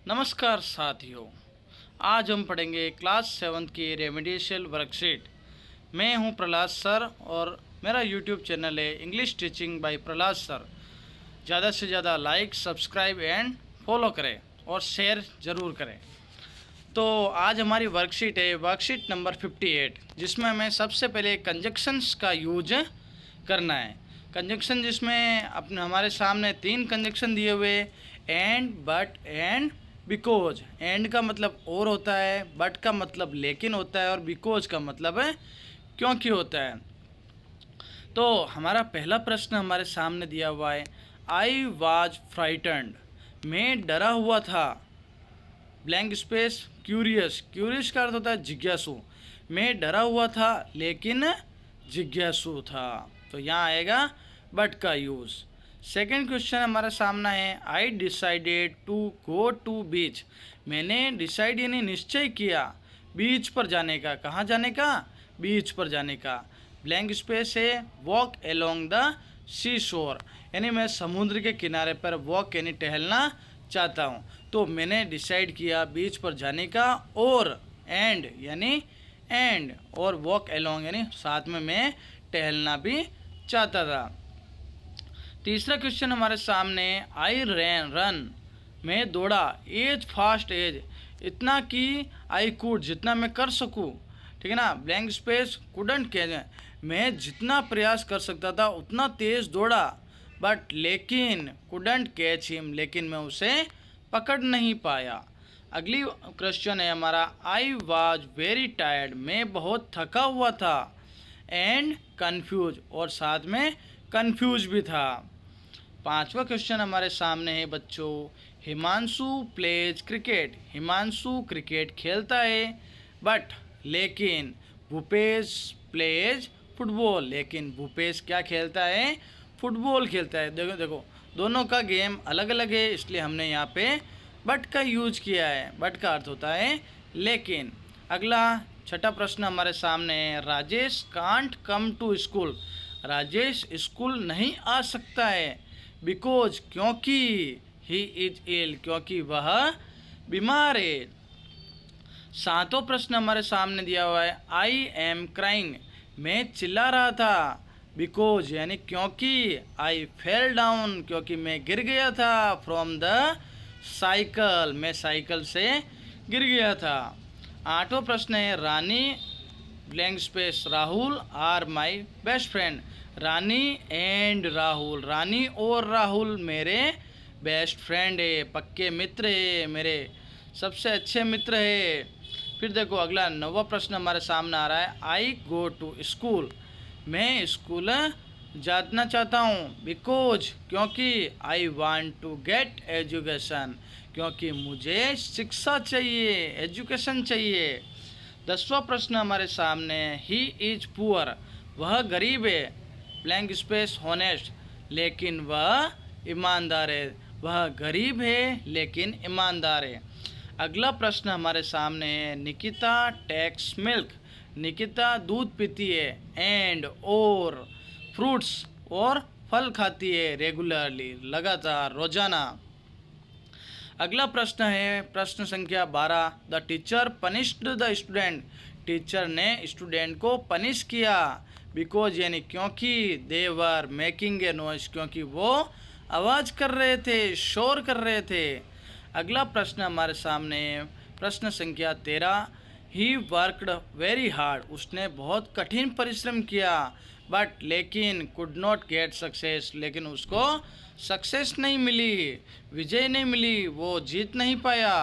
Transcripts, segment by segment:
नमस्कार साथियों, आज हम पढ़ेंगे क्लास 7 की रेमेडियल वर्कशीट। मैं हूं प्रहलाद सर और मेरा यूट्यूब चैनल है English teaching bye Prahlad sir. ज़्यादा से ज़्यादा लाइक, सब्सक्राइब एंड फॉलो करें और शेयर ज़रूर करें। तो आज हमारी वर्कशीट है वर्कशीट नंबर 58, जिसमें हमें सबसे पहले कंजक्शंस का यूज करना है। कंजक्शन जिसमें अपने हमारे सामने 3 कंजक्शन दिए हुए, and, but and because. And का मतलब और होता है, बट का मतलब लेकिन होता है और बिकॉज का मतलब है क्योंकि होता है। तो हमारा पहला प्रश्न हमारे सामने दिया हुआ है, आई वॉज फ्राइटन्ड, मैं डरा हुआ था। ब्लैंक स्पेस क्यूरियस, क्यूरियस का अर्थ होता है जिज्ञासु। मैं डरा हुआ था लेकिन जिज्ञासु था, तो यहाँ आएगा बट का यूज़। सेकेंड क्वेश्चन हमारे सामने है, I decided to go to beach, मैंने डिसाइड यानी निश्चय किया बीच पर जाने का। कहाँ जाने का? बीच पर जाने का। ब्लैंक स्पेस है वॉक एलोंग द सी शोर, यानी मैं समुद्र के किनारे पर वॉक यानी टहलना चाहता हूँ। तो मैंने डिसाइड किया बीच पर जाने का, और एंड यानी एंड, और वॉक एलोंग यानी साथ में मैं टहलना भी चाहता था। तीसरा क्वेश्चन हमारे सामने, आई रन, मैं दौड़ा, एज फास्ट एज, इतना कि आई कुड, जितना मैं कर सकूँ। ठीक है ना। ब्लैंक स्पेस कुडंट कैच, मैं जितना प्रयास कर सकता था उतना तेज़ दौड़ा, बट लेकिन कुडंट कैच हिम, लेकिन मैं उसे पकड़ नहीं पाया। अगली क्वेश्चन है हमारा, आई वॉज वेरी टायर्ड, मैं बहुत थका हुआ था, एंड कन्फ्यूज, और साथ में कन्फ्यूज भी था। पांचवा क्वेश्चन हमारे सामने है बच्चों, Himanshu pledge cricket, Himanshu cricket खेलता है, बट लेकिन भूपेश प्लेज फुटबॉल, लेकिन भूपेश क्या खेलता है? फुटबॉल खेलता है। देखो देखो, दोनों का गेम अलग अलग है, इसलिए हमने यहाँ पे बट का यूज किया है। बट का अर्थ होता है लेकिन। अगला छठा प्रश्न हमारे सामने है, Rajesh can't come to school, Rajesh school नहीं आ सकता है, बिकॉज क्योंकि, ही इज इल, क्योंकि वह बीमार है। सातों प्रश्न हमारे सामने दिया हुआ है, आई एम क्राइंग, मैं चिल्ला रहा था, बिकॉज यानी क्योंकि, आई फेल डाउन, क्योंकि मैं गिर गया था, फ्रॉम द साइकिल, मैं साइकिल से गिर गया था। आठवां प्रश्न है, Rani blank space Rahul are my best friend, Rani and Rahul, Rani और राहुल मेरे बेस्ट फ्रेंड है, पक्के मित्र है, मेरे सबसे अच्छे मित्र है। फिर देखो अगला नौवां प्रश्न हमारे सामने आ रहा है, आई गो टू स्कूल, मैं स्कूल जाना चाहता हूँ, बिकॉज क्योंकि, I want to get education, क्योंकि मुझे शिक्षा चाहिए, एजुकेशन चाहिए। 10वां प्रश्न हमारे सामने, ही इज पुअर, वह गरीब है, ब्लैंक स्पेस हॉनेस्ट, लेकिन वह ईमानदार है, वह गरीब है लेकिन ईमानदार है। अगला प्रश्न हमारे सामने है, निकिता टेक्स मिल्क, निकिता दूध पीती है, एंड और फ्रूट्स, और फल खाती है, रेगुलरली लगातार, रोजाना। अगला प्रश्न है प्रश्न संख्या 12, the teacher punished the student, teacher ने स्टूडेंट को पनिश किया, बिकॉज यानी क्योंकि, दे वर मेकिंग ए नॉइस, क्योंकि वो आवाज़ कर रहे थे, शोर कर रहे थे। अगला प्रश्न हमारे सामने प्रश्न संख्या 13, ही वर्कड वेरी हार्ड, उसने बहुत कठिन परिश्रम किया, बट लेकिन कुड नॉट गेट सक्सेस, लेकिन उसको सक्सेस नहीं मिली, विजय नहीं मिली, वो जीत नहीं पाया।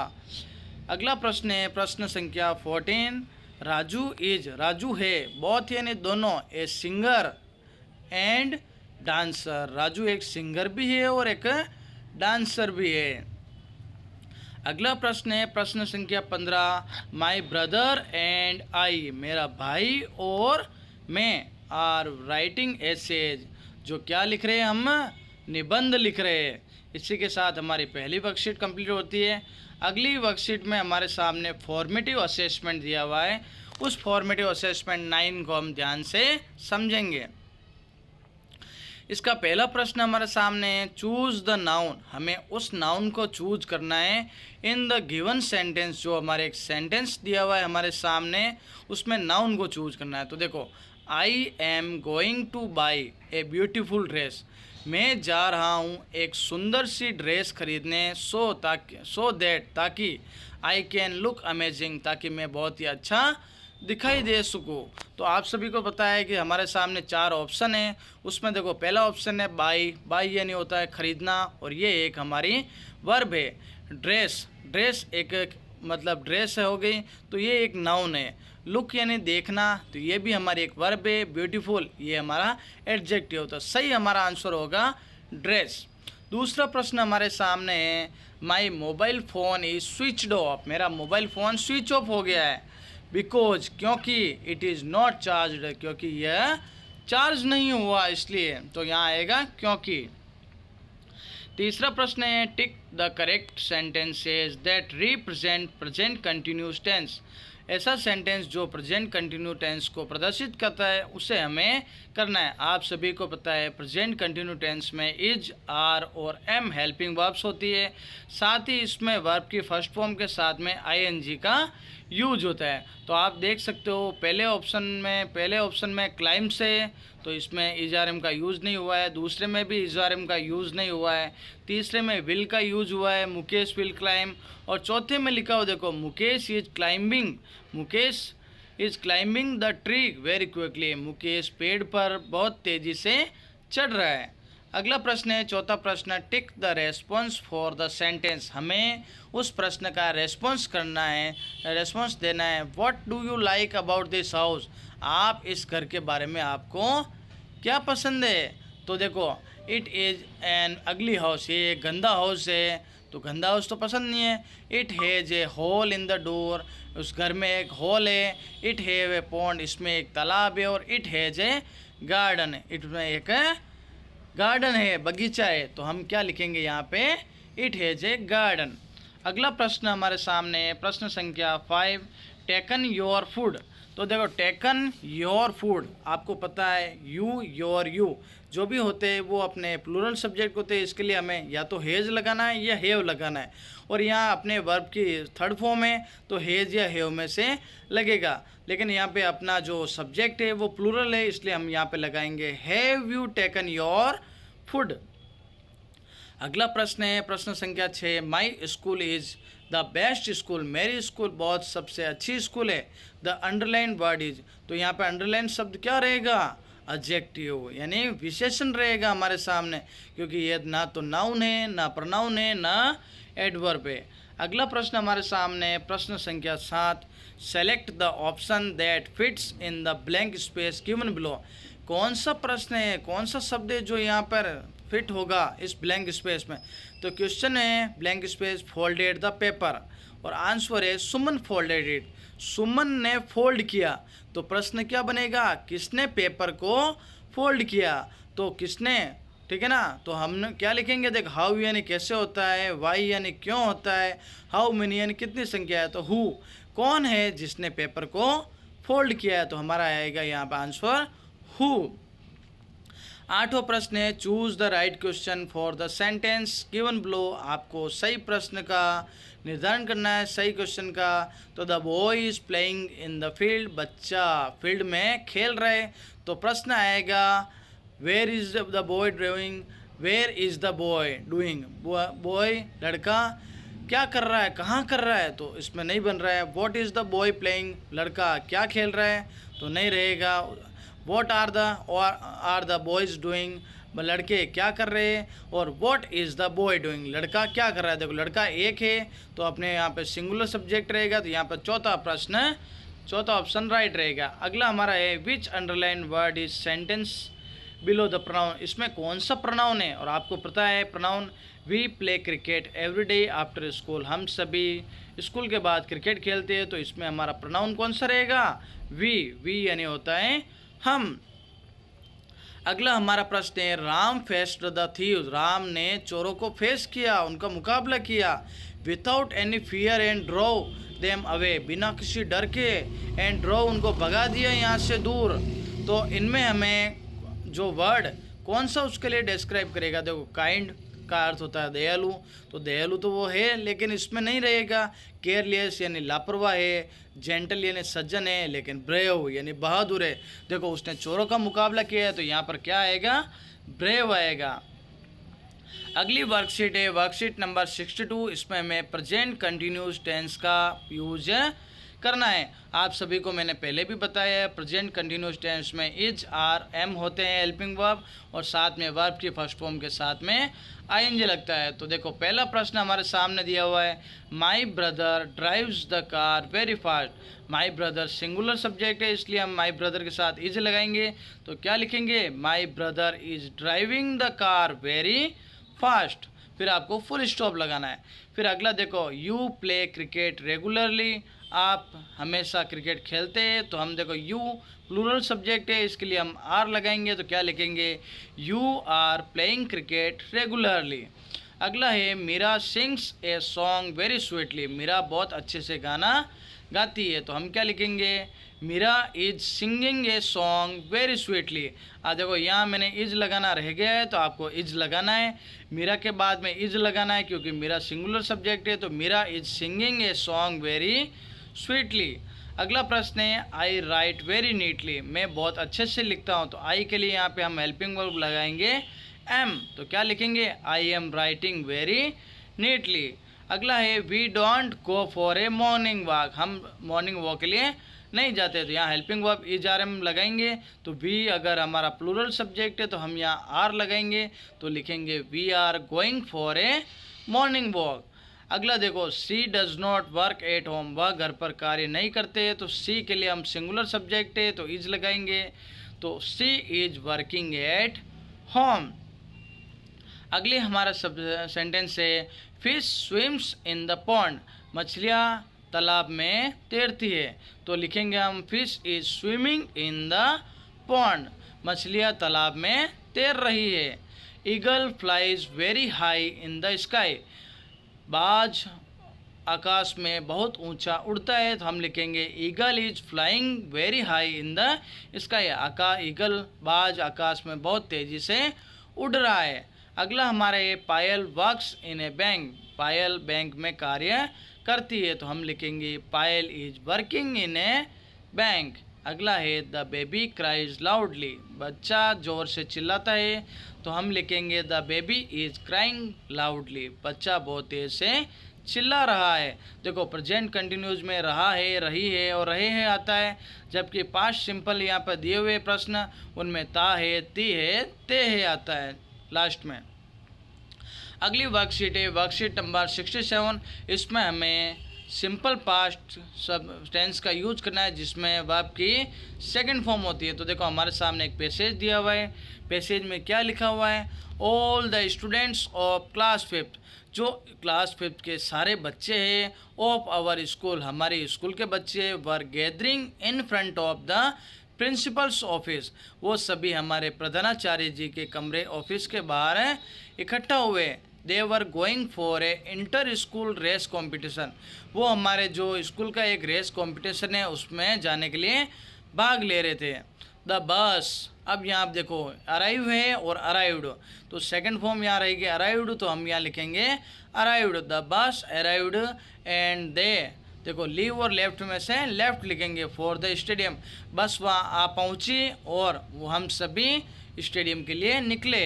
अगला प्रश्न है प्रश्न संख्या 14, राजू इज, राजू है, बहुत यानी दोनों, a singer and dancer, Raju एक सिंगर भी है और एक डांसर भी है। अगला प्रश्न है प्रश्न संख्या 15, माई ब्रदर एंड आई, मेरा भाई और मैं, आर राइटिंग एसेज, जो क्या लिख रहे हैं हम? निबंध लिख रहे हैं। इसी के साथ हमारी पहली वर्कशीट कंप्लीट होती है। अगली वर्कशीट में हमारे सामने फॉर्मेटिव असेसमेंट दिया हुआ है, उस फॉर्मेटिव असेसमेंट 9 को हम ध्यान से समझेंगे। इसका पहला प्रश्न हमारे सामने है, चूज द नाउन। हमें उस नाउन को चूज करना है इन द गिवन सेंटेंस। जो हमारे एक सेंटेंस दिया हुआ है हमारे सामने, उसमें नाउन को चूज करना है। तो देखो, आई am going two by a beautiful dress. मैं जा रहा हूँ एक सुंदर सी ड्रेस खरीदने, सो दैट, ताकि आई कैन लुक अमेजिंग, ताकि मैं बहुत ही अच्छा दिखाई दे सकूँ। तो आप सभी को पता है कि हमारे सामने 4 ऑप्शन हैं। उसमें देखो, पहला ऑप्शन है बाई। बाई यानी होता है खरीदना, और ये एक हमारी वर्ब है। ड्रेस एक मतलब ड्रेस हो गई, तो ये एक नाउन है। लुक यानी देखना, तो ये भी हमारी एक वर्ब है। ब्यूटीफुल ये हमारा एडजेक्टिव। तो सही हमारा आंसर होगा ड्रेस। दूसरा प्रश्न हमारे सामने है, my mobile phone is switched off. मेरा मोबाइल फ़ोन स्विच ऑफ हो गया है। बिकॉज क्योंकि इट इज़ नॉट चार्ज, क्योंकि यह चार्ज नहीं हुआ इसलिए। तो यहाँ आएगा क्योंकि। तीसरा प्रश्न है, tick the correct sentences that represent present continuous tense. ऐसा सेंटेंस जो प्रेजेंट कंटिन्यू टेंस को प्रदर्शित करता है, उसे हमें करना है। आप सभी को पता है प्रेजेंट कंटिन्यू टेंस में इज, आर और एम हेल्पिंग वर्ब्स होती है। साथ ही इसमें वर्ब की फर्स्ट फॉर्म के साथ में आईएनजी का यूज होता है। तो आप देख सकते हो पहले ऑप्शन में क्लाइम्स है, तो इसमें इज़ारम का यूज़ नहीं हुआ है। दूसरे में भी इज़ारम का यूज़ नहीं हुआ है। तीसरे में विल का यूज़ हुआ है, मुकेश विल क्लाइम। और चौथे में लिखा हो देखो, Mukesh is climbing the tree very quickly. Mukesh पेड़ पर बहुत तेज़ी से चढ़ रहा है। अगला प्रश्न है, चौथा प्रश्न, tick the response for the sentence. हमें उस प्रश्न का रेस्पॉन्स करना है, रेस्पॉन्स देना है। What do you like about this house. आप इस घर के बारे में आपको क्या पसंद है। तो देखो, इट इज़ एन अगली हाउस। ये एक गंदा हाउस है, तो गंदा हाउस तो पसंद नहीं है। It has a hole in the door. उस घर में एक होल है। It have a pond. इसमें एक तालाब है। और इट हैज़ ए गार्डन। इसमें एक गार्डन है, बगीचा है। तो हम क्या लिखेंगे यहाँ पे, इट हैज़ ए गार्डन। अगला प्रश्न हमारे सामने है, प्रश्न संख्या 5, टेकन योर फूड। तो देखो, टेकन योर फूड, आपको पता है यू, योर, यू जो भी होते हैं वो अपने प्लूरल सब्जेक्ट होते हैं। इसके लिए हमें या तो हैज़ लगाना है या हैव लगाना है। और यहाँ अपने वर्ब की थर्ड फॉर्म है, तो हैज़ या हैव में से लगेगा। लेकिन यहाँ पे अपना जो सब्जेक्ट है वो प्लूरल है, इसलिए हम यहाँ पे लगाएंगे have you taken your food. अगला प्रश्न है, प्रश्न संख्या 6, my school is the best school. मेरी स्कूल बहुत सबसे अच्छी स्कूल है। द अंडरलाइन वर्ड इज, तो यहाँ पे अंडरलाइन शब्द क्या रहेगा, एडजेक्टिव यानी विशेषण रहेगा हमारे सामने, क्योंकि ये ना तो नाउन है, ना प्रोनाउन है, ना एडवर्ब है। अगला प्रश्न हमारे सामने, प्रश्न संख्या 7, select the option that fits in the blank space given below. कौन सा प्रश्न है, कौन सा शब्द है जो यहाँ पर फिट होगा इस ब्लैंक स्पेस में। तो क्वेश्चन है, blank space folded the paper, और आंसर है सुमन फोल्डेड इट। सुमन ने फोल्ड किया, तो प्रश्न क्या बनेगा, किसने पेपर को फोल्ड किया। तो किसने, ठीक है ना। तो हम क्या लिखेंगे, देख, हाउ यानी कैसे होता है, वाई यानी क्यों होता है, हाउ मेनी यानी कितनी संख्या है, तो हु कौन है जिसने पेपर को फोल्ड किया है। तो हमारा आएगा यहाँ पर आंसर हु। 8वां प्रश्न है, choose the right question for the sentence given below. आपको सही प्रश्न का निर्धारण करना है, सही क्वेश्चन का। तो the boy is playing in the field, बच्चा फील्ड में खेल रहे। तो प्रश्न आएगा, where is the boy doing, where is the boy doing. Boy लड़का क्या कर रहा है, कहाँ कर रहा है, तो इसमें नहीं बन रहा है। What is the boy playing, लड़का क्या खेल रहा है, तो नहीं रहेगा। What are the boys doing, लड़के क्या कर रहे हैं। और what is the boy doing, लड़का क्या कर रहा है। देखो, लड़का एक है, तो अपने यहाँ पे सिंगुलर सब्जेक्ट रहेगा। तो यहाँ पर चौथा ऑप्शन राइट रहेगा। अगला हमारा है, which underline word is sentence below the pronoun. इसमें कौन सा प्रोनाउन है, और आपको पता है pronoun, we play cricket every day after school. हम सभी स्कूल के बाद क्रिकेट खेलते हैं। तो इसमें हमारा प्रोनाउन कौन सा रहेगा, वी यानी होता है हम। अगला हमारा प्रश्न है, Ram faced the thieves. Ram ने चोरों को फेस किया, उनका मुकाबला किया। Without any fear and draw them away, बिना किसी डर के, एंड ड्रॉ उनको भगा दिया यहाँ से दूर। तो इनमें हमें जो वर्ड कौन सा उसके लिए डिस्क्राइब करेगा। देखो काइंड का अर्थ होता है दयालु, तो दयालु तो वो है लेकिन इसमें नहीं रहेगा। केयरलेस यानी लापरवाह है, जेंटल यानी सज्जन है, लेकिन ब्रेव यानी बहादुर है। देखो उसने चोरों का मुकाबला किया है तो यहाँ पर क्या आएगा, ब्रेव आएगा। अगली वर्कशीट है वर्कशीट नंबर 62। इसमें हमें प्रेजेंट कंटिन्यूस टेंस का यूज करना है। आप सभी को मैंने पहले भी बताया है, प्रेजेंट कंटिन्यूस टेंस में इज आर एम होते हैं हेल्पिंग वर्ब, और साथ में वर्ब की फर्स्ट फॉर्म के साथ में आईएनजी लगता है। तो देखो पहला प्रश्न हमारे सामने दिया हुआ है, my brother drives the car very fast. My brother singular subject है, इसलिए हम माई ब्रदर के साथ इज लगाएंगे। तो क्या लिखेंगे, my brother is driving the car very fast. फिर आपको फुल स्टॉप लगाना है। फिर अगला देखो, यू प्ले क्रिकेट रेगुलरली। आप हमेशा क्रिकेट खेलते हैं, तो हम देखो यू प्लूरल सब्जेक्ट है, इसके लिए हम आर लगाएंगे। तो क्या लिखेंगे, you are playing cricket regularly. अगला है, Meera sings a song very sweetly. Meera बहुत अच्छे से गाना गाती है, तो हम क्या लिखेंगे, Meera is singing a song very sweetly. देखो यहाँ मैंने इज लगाना रह गया है, तो आपको इज लगाना है। मीरा के बाद में इज लगाना है क्योंकि मीरा सिंगुलर सब्जेक्ट है, तो Meera is singing a song very sweetly. अगला प्रश्न है, आई राइट वेरी नीटली। मैं बहुत अच्छे से लिखता हूँ, तो आई के लिए यहाँ पे हम हेल्पिंग वर्ब लगाएंगे एम। तो क्या लिखेंगे, I am writing very neatly. अगला है, we don't go for a morning walk. हम मॉर्निंग वॉक के लिए नहीं जाते, तो यहाँ helping verb is are am लगाएंगे। तो वी अगर हमारा प्लूरल सब्जेक्ट है तो हम यहाँ आर लगाएंगे, तो लिखेंगे we are going for a morning walk. अगला देखो, she does not work at home. वह घर पर कार्य नहीं करते, तो सी के लिए हम सिंगुलर सब्जेक्ट है तो इज लगाएंगे। तो सी इज वर्किंग एट होम। अगले हमारा सब सेंटेंस है, fish swims in the pond. मछलियाँ तालाब में तैरती है, तो लिखेंगे हम fish is swimming in the pond. मछलियाँ तालाब में तैर रही है। Eagle flies very high in the sky. बाज आकाश में बहुत ऊंचा उड़ता है, तो हम लिखेंगे eagle is flying very high in the sky. Eagle बाज आकाश में बहुत तेज़ी से उड़ रहा है। अगला हमारा ये, Payal works in a bank. Payal bank में कार्य करती है, तो हम लिखेंगे Payal is working in a bank. अगला है, द बेबी क्राइज लाउडली। बच्चा जोर से चिल्लाता है, तो हम लिखेंगे the baby is crying loudly. बच्चा बहुत तेज से चिल्ला रहा है। देखो प्रेजेंट कंटिन्यूज में रहा है, रही है और रहे हैं आता है, जबकि पास्ट सिंपल यहाँ पर दिए हुए प्रश्न उनमें ता है, ती है, ते है आता है लास्ट में। अगली वर्कशीट है वर्कशीट नंबर 67। इसमें हमें सिंपल पास्ट सब टेंस का यूज करना है, जिसमें वर्ब की सेकंड फॉर्म होती है। तो देखो हमारे सामने एक पैसेज दिया हुआ है। पैसेज में क्या लिखा हुआ है, all the students of class 5। जो क्लास 5 के सारे बच्चे हैं, ऑफ आवर स्कूल, हमारे स्कूल के बच्चे, were gathering in front of the principal's office. वो सभी हमारे प्रधानाचार्य जी के कमरे ऑफिस के बाहर इकट्ठा हुए। They were going for a inter school race competition. वो हमारे जो स्कूल का एक रेस कॉम्पिटिशन है उसमें जाने के लिए भाग ले रहे थे। द बस, अब यहाँ आप देखो अराइव है और अराइव्ड, तो सेकंड फॉर्म यहाँ रहेगी अराइव्ड, तो हम यहाँ लिखेंगे arrived. The bus arrived and they, देखो लीव और लेफ्ट में से लेफ्ट लिखेंगे, फॉर द स्टेडियम। बस वहाँ आ पहुँची और वो हम सभी स्टेडियम के लिए निकले।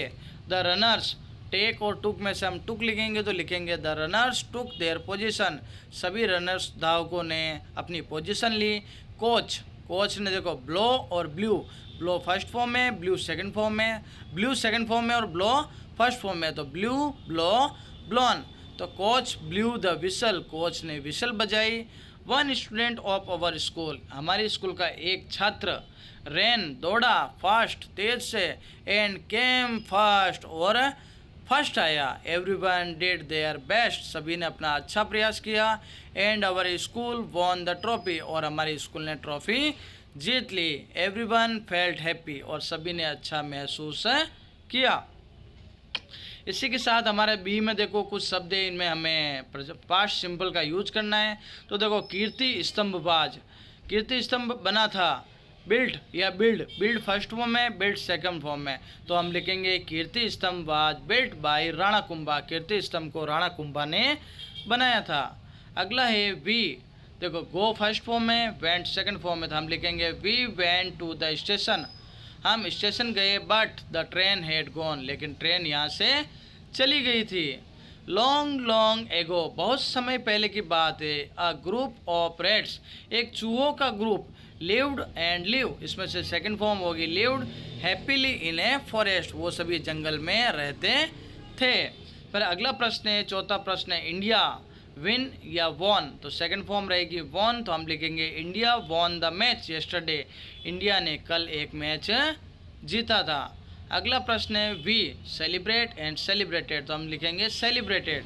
द रनर्स, टेक और टुक में से हम टुक लिखेंगे, तो लिखेंगे the runners took their position. सभी रनर्स धावकों ने अपनी पोजीशन ली। कोच, कोच ने देखो ब्लो और ब्लू, ब्लो फर्स्ट फॉर्म में, ब्लू सेकंड फॉर्म में, ब्लू सेकंड फॉर्म में और ब्लो फर्स्ट फॉर्म में, तो ब्लू ब्लो ब्लोन। तो coach blew the whistle, coach ने विसल बजाई। One student of our school, हमारे स्कूल का एक छात्र, रैन दौड़ा, फास्ट तेज से, एंड केम फास्ट और फर्स्ट आया। एवरीवन डिड देयर बेस्ट, सभी ने अपना अच्छा प्रयास किया। And our school won the trophy, और हमारे स्कूल ने ट्रॉफी जीत ली। एवरीवन फेल्ट हैप्पी, और सभी ने अच्छा महसूस किया। इसी के साथ हमारे बी में देखो कुछ शब्द है, इनमें हमें पास्ट सिंपल का यूज करना है। तो देखो कीर्ति स्तंभबाज, कीर्ति स्तंभ बना था, बिल्ट या बिल्ड, बिल्ड फर्स्ट फॉर्म में, बिल्ड सेकंड फॉर्म में। तो हम लिखेंगे Kirti Stambh was built by Rana Kumbha, Kirti Stambh को राणा कुंभा ने बनाया था। अगला है वी, देखो गो फर्स्ट फॉर्म में, वेंट सेकंड फॉर्म में, तो हम लिखेंगे we went to the station, हम स्टेशन गए, but the train had gone, लेकिन ट्रेन यहाँ से चली गई थी। लॉन्ग लॉन्ग एगो, बहुत समय पहले की बात है, अ ग्रुप ऑफ रेट्स, एक चूहों का ग्रुप, लिव्ड एंड लिव, इसमें से सेकंड फॉर्म होगी lived, happily in a forest, वो सभी जंगल में रहते थे। फिर अगला प्रश्न है, चौथा प्रश्न है, इंडिया विन या वॉन, तो सेकंड फॉर्म रहेगी वॉन, तो हम लिखेंगे India won the match yesterday, India ने कल एक मैच जीता था। अगला प्रश्न है वी सेलिब्रेट एंड सेलिब्रेटेड, तो हम लिखेंगे celebrated,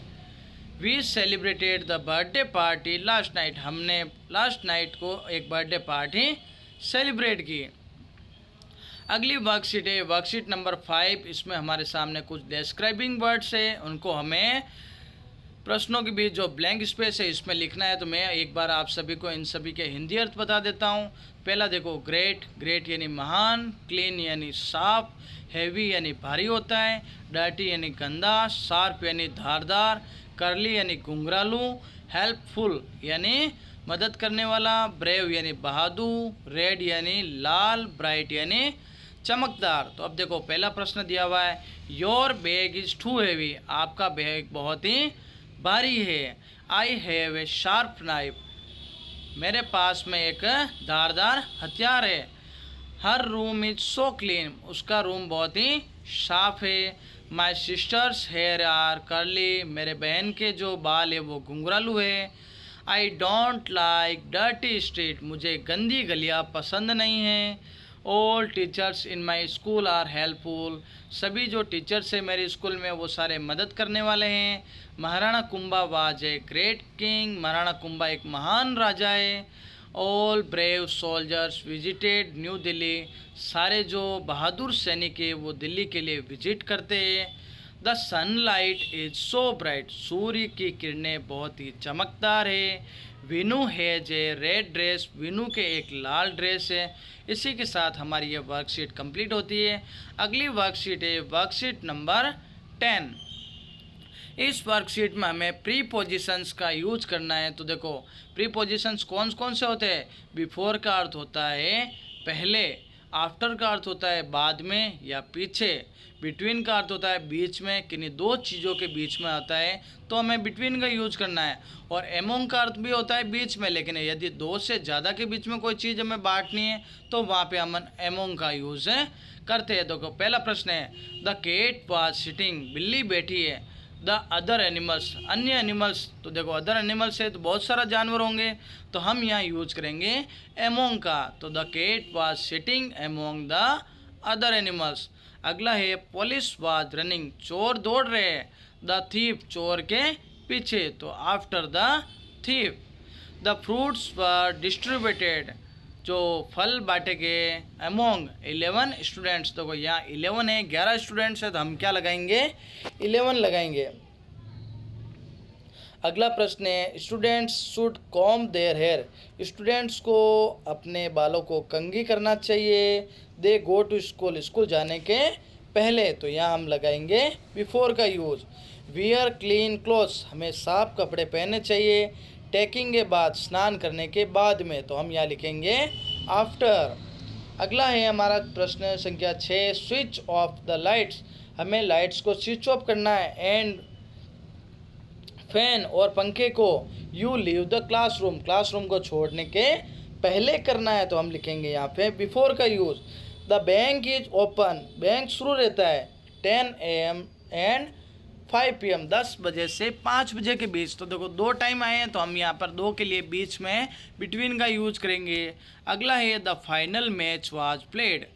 we celebrated the birthday party last night, हमने लास्ट नाइट को एक बर्थडे पार्टी सेलिब्रेट की। अगली वर्कशीट है वर्कशीट नंबर 5, इसमें हमारे सामने कुछ डिस्क्राइबिंग वर्ड्स है, उनको हमें प्रश्नों के बीच जो ब्लैंक स्पेस है इसमें लिखना है। तो मैं एक बार आप सभी को इन सभी के हिंदी अर्थ बता देता हूँ। पहला देखो ग्रेट, ग्रेट यानी महान, क्लीन यानी साफ, हैवी यानी भारी होता है, डर्टी यानी गंदा, शार्प यानी धारदार, करली यानी घुंघरालू, हेल्पफुल यानी मदद करने वाला, ब्रेव यानी बहादुर, रेड यानी लाल, ब्राइट यानी चमकदार। तो अब देखो पहला प्रश्न दिया हुआ है, your bag is too heavy, आपका बैग बहुत ही भारी है। I have a sharp knife, मेरे पास में एक धारदार हथियार है। Her room is so clean, उसका रूम बहुत ही साफ है। My sister's hair are curly, मेरे बहन के जो बाल है वो घुंघरालू है। I don't like dirty street, मुझे गंदी गलियाँ पसंद नहीं हैं। All teachers in my school are helpful, सभी जो टीचर्स हैं मेरे स्कूल में वो सारे मदद करने वाले हैं। Maharana Kumbha was a great king, Maharana Kumbha एक महान राजा है। All brave soldiers visited new Delhi, सारे जो बहादुर सैनिक है वो दिल्ली के लिए विजिट करते हैं। The sunlight is so bright, सूर्य की किरणें बहुत ही चमकदार है। Vinu has a red dress, Vinu के एक लाल ड्रेस है। इसी के साथ हमारी ये वर्कशीट कंप्लीट होती है। अगली वर्कशीट है वर्कशीट नंबर 10। इस वर्कशीट में हमें प्रीपोजिशंस का यूज करना है। तो देखो प्रीपोजिशंस कौन कौन से होते हैं, बिफोर का अर्थ होता है पहले, आफ्टर का अर्थ होता है बाद में या पीछे, बिटवीन का अर्थ होता है बीच में, किन्हीं दो चीज़ों के बीच में आता है तो हमें बिटवीन का यूज करना है। और एमोंग का अर्थ भी होता है बीच में, लेकिन यदि दो से ज़्यादा के बीच में कोई चीज़ हमें बांटनी है तो वहाँ पे हम एमोंग का यूज करते हैं। देखो पहला प्रश्न है, द केट वाज सिटिंग, बिल्ली बैठी है। द अदर एनिमल्स, अन्य एनिमल्स, तो देखो अदर एनिमल्स है तो बहुत सारा जानवर होंगे तो हम यहाँ यूज करेंगे एमोंग का। तो the cat was sitting among the other animals. अगला है पुलिस वाज रनिंग, चोर दौड़ रहे हैं। द थीफ, चोर के पीछे, तो after the thief. The fruits were distributed, जो फल बांटे गए अमोंग 11 स्टूडेंट्स। तो यहाँ 11 है, 11 स्टूडेंट्स है तो हम क्या लगाएंगे 11 लगाएंगे। अगला प्रश्न है, students should comb their hair, students को अपने बालों को कंघी करना चाहिए। They go to school, school जाने के पहले, तो यहाँ हम लगाएंगे बिफोर का यूज। वियर क्लीन क्लोथ्स, हमें साफ कपड़े पहनने चाहिए। टेकिंग के बाद, स्नान करने के बाद में, तो हम यहाँ लिखेंगे आफ्टर। अगला है हमारा प्रश्न संख्या 6, स्विच ऑफ द लाइट्स, हमें लाइट्स को स्विच ऑफ करना है। एंड फैन और पंखे को you leave the classroom, classroom को छोड़ने के पहले करना है तो हम लिखेंगे यहाँ पे बिफोर का use. The bank is open, bank शुरू रहता है 10 AM एंड 5 PM, 10 बजे से 5 बजे के बीच। तो देखो दो टाइम आए हैं तो हम यहाँ पर दो के लिए बीच में बिटवीन का यूज करेंगे। अगला है the final match was played,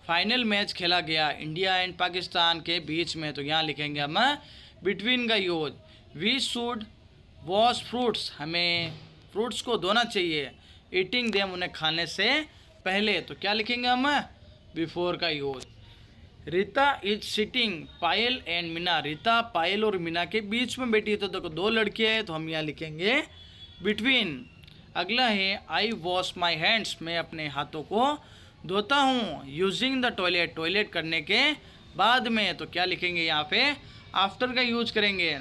final match खेला गया इंडिया एंड पाकिस्तान के बीच में, तो यहाँ लिखेंगे हम बिटवीन का use. We should wash fruits, हमें फ्रूट्स को धोना चाहिए। ईटिंग देम, उन्हें खाने से पहले, तो क्या लिखेंगे हम बिफोर का use. Rita is sitting Payal and Meena, Rita Payal और मीना के बीच में बैठी है तो देखो दो लड़कियाँ हैं तो हम यहाँ लिखेंगे बिटवीन। अगला है आई वॉश माई हैंड्स, मैं अपने हाथों को धोता हूँ। यूजिंग द टॉयलेट, टॉयलेट करने के बाद में, तो क्या लिखेंगे यहाँ पे, आफ्टर का यूज करेंगे।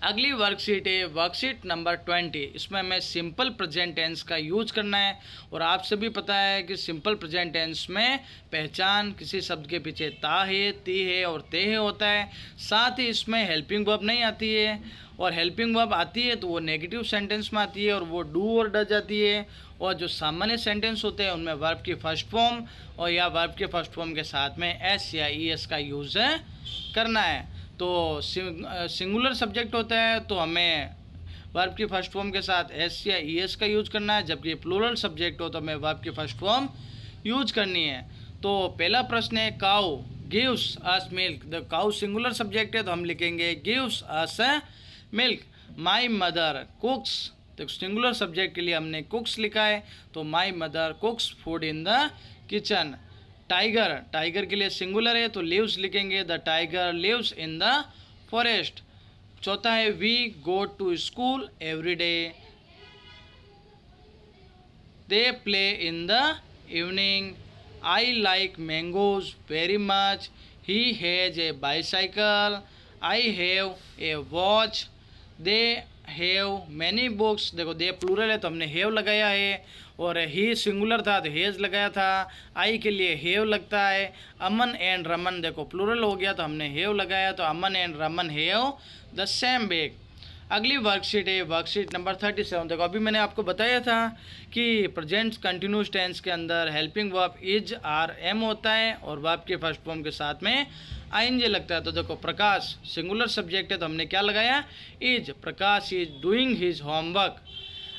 अगली वर्कशीट है वर्कशीट नंबर 20। इसमें हमें सिंपल प्रेजेंट टेंस का यूज करना है। और आप सभी पता है कि सिंपल प्रेजेंट टेंस में पहचान किसी शब्द के पीछे ता है, ती है और ते है होता है। साथ ही इसमें हेल्पिंग वर्ब नहीं आती है, और हेल्पिंग वर्ब आती है तो वो नेगेटिव सेंटेंस में आती है और वो डू और डज आती है। और जो सामान्य सेंटेंस होते हैं उनमें वर्ब की फर्स्ट फॉर्म और या वर्ब के फर्स्ट फॉर्म के साथ में एस या ई एस का यूज़ करना है। तो सिंगुलर सब्जेक्ट होता है तो हमें वर्ब की फर्स्ट फॉर्म के साथ एस या ई एस का यूज करना है, जबकि प्लूरल सब्जेक्ट हो तो हमें वर्ब की फर्स्ट फॉर्म यूज करनी है। तो पहला प्रश्न है cow gives us milk. The cow singular subject है तो हम लिखेंगे गिव्स अस मिल्क। माई मदर कुक्स, तो सिंगुलर सब्जेक्ट के लिए हमने कुक्स लिखा है तो my mother cooks food in the kitchen. Tiger, tiger के लिए सिंगुलर है तो लिव्स लिखेंगे, the tiger lives in the forest. चौथा है we go to school every day, they play in the evening. I like mangoes very much, he has a bicycle, I have a watch, they have many books. देखो they plural है तो हमने have लगाया है, और ही singular था तो hedge लगाया था। आई के लिए हैव लगता है। अमन एंड रमन, देखो प्लूरल हो गया तो हमने हैव लगाया, तो Aman and Raman have the same bag. अगली वर्कशीट है वर्कशीट नंबर 37। देखो अभी मैंने आपको बताया था कि प्रेजेंट कंटिन्यूस टेंस के अंदर helping verb is are am होता है और वर्ब के फर्स्ट फॉर्म के साथ में आईएनजी लगता है। तो देखो प्रकाश सिंगुलर सब्जेक्ट है तो हमने क्या लगाया, is. Prakash is doing his homework.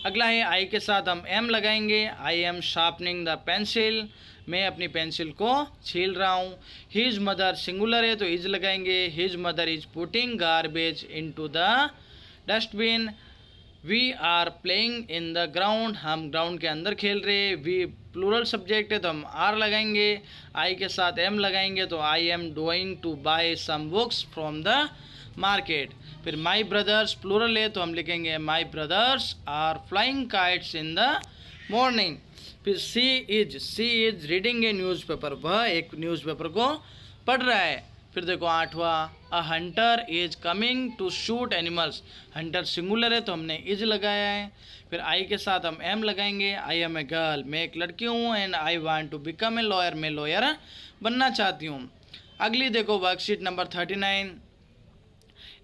अगला है आई के साथ हम एम लगाएंगे, I am sharpening the pencil, मैं अपनी पेंसिल को छील रहा हूँ। हिज मदर सिंगुलर है तो इज लगाएंगे, his mother is putting garbage into the dustbin. We are playing in the ground, हम ग्राउंड के अंदर खेल रहे हैं। वी प्लूरल सब्जेक्ट है तो हम आर लगाएंगे, आई के साथ एम लगाएंगे तो I am going to buy some books from the market. फिर माई ब्रदर्स प्लूरल है तो हम लिखेंगे my brothers are flying kites in the morning. फिर she is reading a newspaper, वह एक न्यूज़पेपर को पढ़ रहा है। फिर देखो 8वां, a hunter is coming to shoot animals, hunter singular है तो हमने इज लगाया है। फिर आई के साथ हम एम लगाएंगे, आई एम ए गर्ल, मैं एक लड़की हूँ, and I want to become a lawyer, मैं लॉयर बनना चाहती हूँ। अगली देखो वर्कशीट नंबर 39।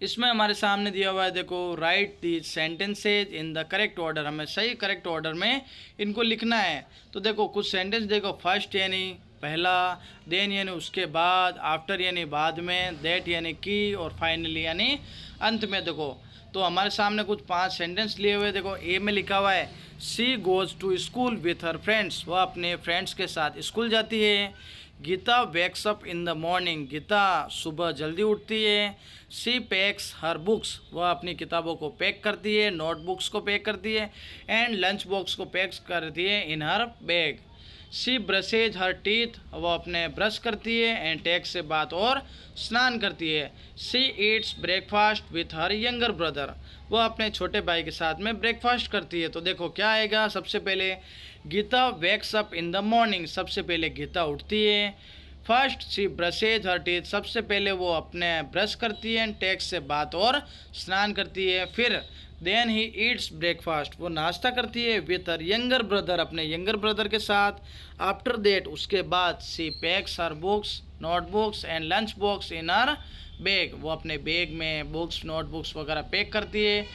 इसमें हमारे सामने दिया हुआ है, देखो right the sentences in the correct order, हमें सही करेक्ट ऑर्डर में इनको लिखना है। तो देखो कुछ सेंटेंस देखो, फर्स्ट यानी पहला, देन यानी उसके बाद, आफ्टर यानी बाद में, दैट यानी की, और फाइनली यानी अंत में। देखो तो हमारे सामने कुछ 5 सेंटेंस लिए हुए। देखो ए में लिखा हुआ है she goes to school with her friends, वह अपने फ्रेंड्स के साथ स्कूल जाती है। Geeta wakes up in the morning, Geeta सुबह जल्दी उठती है। सी पैक्स हर बुक्स, वह अपनी किताबों को पैक करती है, नोटबुक्स को पैक करती है, एंड लंच बॉक्स को पैक करती है इन हर बैग। सी ब्रशेज हर टीथ, वह अपने ब्रश करती है, एंड टेक्स से बात और स्नान करती है। She eats breakfast with her younger brother, वह अपने छोटे भाई के साथ में ब्रेकफास्ट करती है। तो देखो क्या आएगा, सबसे पहले Geeta wakes up in the morning, सबसे पहले गीता उठती है। First she brushes her teeth, सबसे पहले वो अपने ब्रश करती है, टेक्स से बात और स्नान करती है। फिर देन ही ईट्स ब्रेकफास्ट, वो नाश्ता करती है विथ हर यंगर ब्रदर, अपने यंगर ब्रदर के साथ। आफ्टर दैट, उसके बाद she packs her books, notebooks and lunch box in her bag, वो अपने बैग में बुक्स नोटबुक्स वगैरह पैक करती है।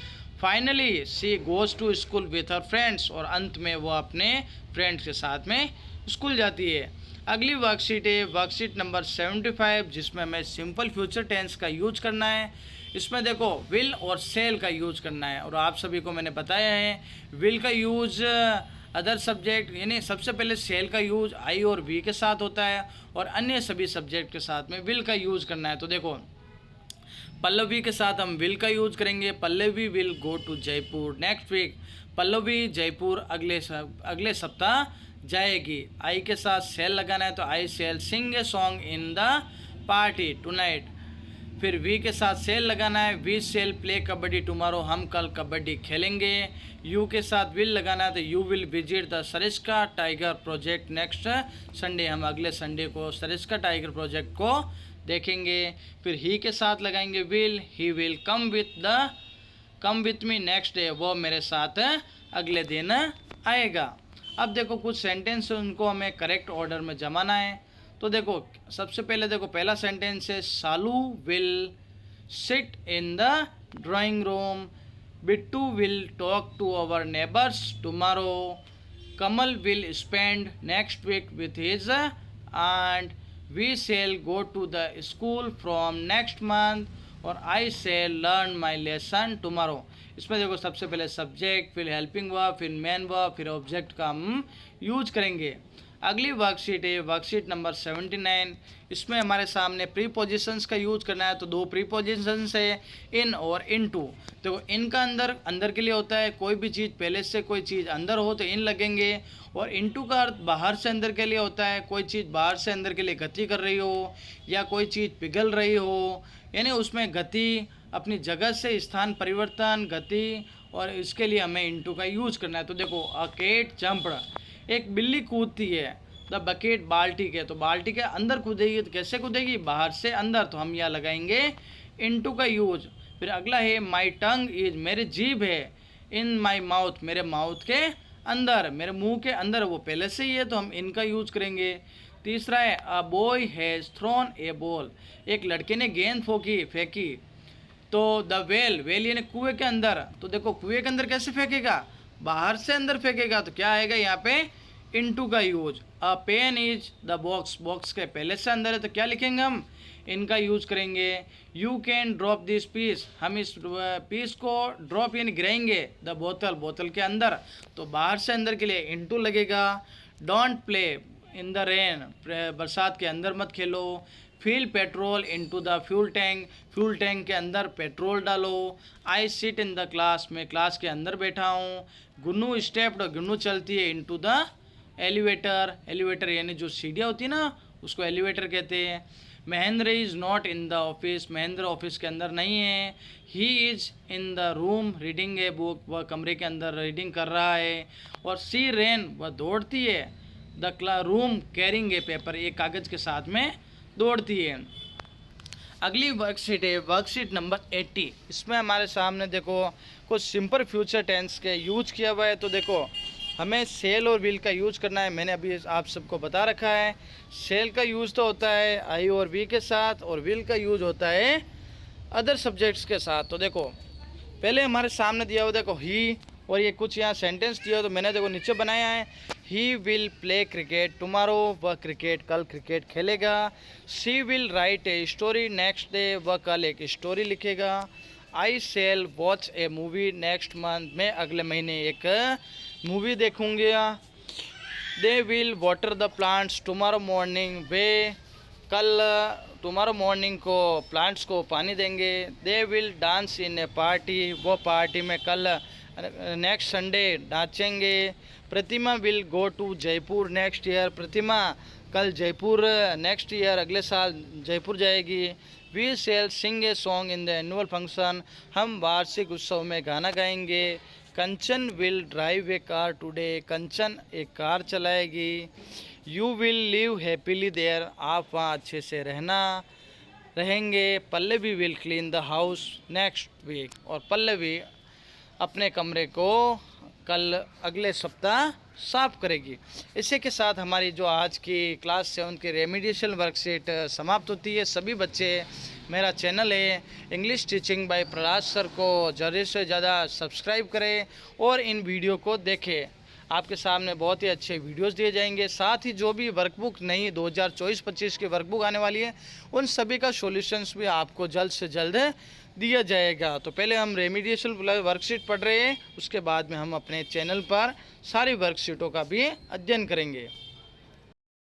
Finally she goes to school with her friends, और अंत में वो अपने फ्रेंड्स के साथ में स्कूल जाती है। अगली वर्कशीट है वर्कशीट नंबर 75, जिसमें हमें सिंपल फ्यूचर टेंस का यूज करना है। इसमें देखो विल और सेल का यूज करना है, और आप सभी को मैंने बताया है विल का यूज अदर सब्जेक्ट, यानी सबसे पहले सेल का यूज आई और वी के साथ होता है, और अन्य सभी सब्जेक्ट के साथ में विल का यूज करना है। तो देखो पल्लवी के साथ हम विल का यूज करेंगे, Pallavi will go to Jaipur next week, Pallavi Jaipur अगले सप्ताह जाएगी। आई के साथ सेल लगाना है तो I shall sing a song in the party tonight. फिर वी के साथ सेल लगाना है, we shall play kabaddi tomorrow, हम कल कबड्डी खेलेंगे। यू के साथ विल लगाना है तो you will visit the Sariska tiger project next Sunday, हम अगले संडे को सरिस्का टाइगर प्रोजेक्ट को देखेंगे। फिर ही के साथ लगाएंगे will, he will come with me next day, वो मेरे साथ अगले दिन आएगा। अब देखो कुछ सेंटेंस उनको हमें करेक्ट ऑर्डर में जमाना है। तो देखो सबसे पहले देखो पहला सेंटेंस है Salu will sit in the drawing room, Bittu will talk to our neighbours tomorrow, Kamal will spend next week with his end, we shall go to the school from next month, और I shall learn my lesson tomorrow. इसमें देखो सबसे पहले subject, फिर helping verb, फिर main verb, फिर object का हम यूज करेंगे। अगली वर्कशीट है वर्कशीट नंबर 79। इसमें हमारे सामने प्रीपोजिशंस का यूज करना है। तो दो प्रीपोजिशंस है, इन और इनटू। देखो इन का अंदर के लिए होता है, कोई भी चीज़ पहले से कोई चीज़ अंदर हो तो इन लगेंगे, और इनटू का अर्थ बाहर से अंदर के लिए होता है, कोई चीज़ बाहर से अंदर के लिए गति कर रही हो या कोई चीज़ पिघल रही हो, यानी उसमें गति, अपनी जगह से स्थान परिवर्तन, गति, और इसके लिए हमें इनटू का यूज करना है। तो देखो अ कैट जंप्ड, एक बिल्ली कूदती है, द बकेट बाल्टी के, तो बाल्टी के अंदर कूदेगी, तो कैसे कूदेगी, बाहर से अंदर, तो हम यहाँ लगाएंगे इनटू का यूज। फिर अगला है माई टंग इज, मेरी जीभ है, इन माई माउथ, मेरे माउथ के अंदर, मेरे मुंह के अंदर, वो पहले से ही है तो हम इनका यूज करेंगे। तीसरा है a boy has thrown A ball, एक लड़के ने गेंद फेंकी, तो द वेल यानी कुएं के अंदर, तो देखो कुएं के अंदर कैसे फेंकेगा, बाहर से अंदर फेंकेगा, तो क्या आएगा यहाँ पे इनटू का use. A pen is the box के पहले से अंदर है तो क्या लिखेंगे हम, इनका यूज करेंगे। You can drop this piece, हम इस पीस को ड्रॉप यानी गिराएंगे, द बोतल के अंदर, तो बाहर से अंदर के लिए इनटू लगेगा। Don't play in the rain, बरसात के अंदर मत खेलो। Fill petrol into the fuel tank के अंदर पेट्रोल डालो। I sit in the class, मैं क्लास के अंदर बैठा हूँ। गुन्नू स्टेप्ड, गुन्नू चलती है, इनटू द एलिवेटर यानी जो सीढ़ियाँ होती है ना उसको एलिवेटर कहते हैं। Mahendra is not in the office, Mahendra office के अंदर नहीं है। He is in the room reading a book, वह कमरे के अंदर रीडिंग कर रहा है। और सी रेन, वह दौड़ती है। The room carrying a paper, एक कागज़ के साथ में दौड़ती है। अगली वर्कशीट है वर्कशीट नंबर 80। इसमें हमारे सामने देखो कुछ सिंपल फ्यूचर टेंस के यूज किया हुआ है। तो देखो हमें सेल और विल का यूज करना है, मैंने अभी आप सबको बता रखा है। सेल का यूज तो होता है आई और वी के साथ, और विल का यूज होता है अदर सब्जेक्ट्स के साथ। तो देखो पहले हमारे सामने दिया हुआ देखो ही, और ये कुछ यहाँ सेंटेंस दिया तो मैंने देखो नीचे बनाया है। He will play cricket tomorrow, वह क्रिकेट कल क्रिकेट खेलेगा। She will write a story next day, वह कल एक स्टोरी लिखेगा। I shall watch a movie next month, मैं अगले महीने एक मूवी देखूँगा। They will water the plants tomorrow morning, वे कल टुमारो मॉर्निंग को प्लांट्स को पानी देंगे। They will dance in a party, वो पार्टी में कल नेक्स्ट संडे नाचेंगे। Pratima will go to Jaipur next year, Pratima कल जयपुर नेक्स्ट ईयर अगले साल जयपुर जाएगी। We shall sing a song in the annual function, हम वार्षिक उत्सव में गाना गाएंगे। Kanchan will drive a car today, Kanchan एक कार चलाएगी। You will live happily there, आप वहाँ अच्छे से रहेंगे। Pallavi will clean the house next week, और पल्लवी अपने कमरे को कल अगले सप्ताह साफ करेगी। इसी के साथ हमारी जो आज की क्लास 7 की रेमिडिएशन वर्कशीट समाप्त होती है। सभी बच्चे मेरा चैनल है English teaching bye Prahlad sir को ज़्यादा से ज़्यादा सब्सक्राइब करें और इन वीडियो को देखें। आपके सामने बहुत ही अच्छे वीडियोस दिए जाएंगे। साथ ही जो भी वर्कबुक नई 2024-25 की वर्कबुक आने वाली है उन सभी का सॉल्यूशंस भी आपको जल्द से जल्द दिया जाएगा। तो पहले हम रेमिडिएशन वर्कशीट पढ़ रहे हैं, उसके बाद में हम अपने चैनल पर सारी वर्कशीटों का भी अध्ययन करेंगे।